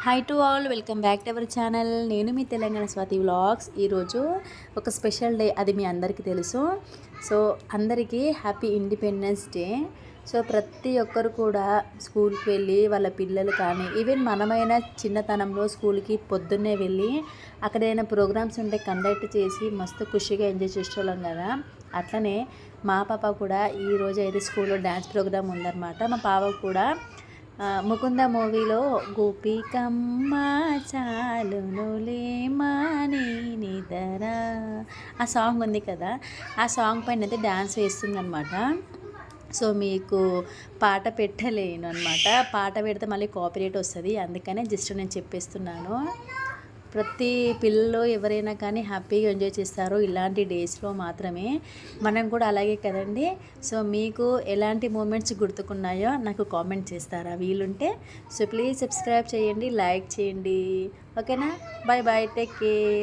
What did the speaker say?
Hi to all, welcome back to our channel. నేను మీ Telangana Swathi vlogs. ఈరోజు ఒక స్పెషల్ డే, అది మీ అందరికీ తెలుసు. సో అందరికీ హ్యాపీ ఇండిపెండెన్స్ డే. సో ప్రతి ఒక్కరు కూడా స్కూల్కి వెళ్ళి వాళ్ళ పిల్లలు కానీ ఈవెన్ మనమైన చిన్నతనంలో స్కూల్కి పొద్దున్నే వెళ్ళి అక్కడ ఏదైనా ప్రోగ్రామ్స్ ఉంటే కండక్ట్ చేసి మస్తు ఖుషిగా ఎంజాయ్ చేసేవాళ్ళం కదా. అట్లనే మా పాప కూడా ఈరోజు అయితే స్కూల్లో డ్యాన్స్ ప్రోగ్రామ్ ఉందన్నమాట. మా పాప కూడా ముకుంద మూవీలో గోపికమ్మ చాలునులే మాని నిదర ఆ సాంగ్ ఉంది కదా, ఆ సాంగ్ పైన అయితే డ్యాన్స్ వేస్తుందన్నమాట. సో మీకు పాట పెట్టలేను అనమాట, పాట పెడితే మళ్ళీ కాపీరైట్ వస్తుంది, అందుకనే జస్ట్ నేను చెప్పేస్తున్నాను. ప్రతి పిల్లలు ఎవరైనా కానీ హ్యాపీగా ఎంజాయ్ చేస్తారు ఇలాంటి డేస్లో మాత్రమే. మనం కూడా అలాగే కదండి. సో మీకు ఎలాంటి మూమెంట్స్ గుర్తుకున్నాయో నాకు కామెంట్ చేస్తారా వీలుంటే. సో ప్లీజ్ సబ్స్క్రైబ్ చేయండి, లైక్ చేయండి. ఓకేనా, బాయ్ బాయ్, టేక్ కేర్.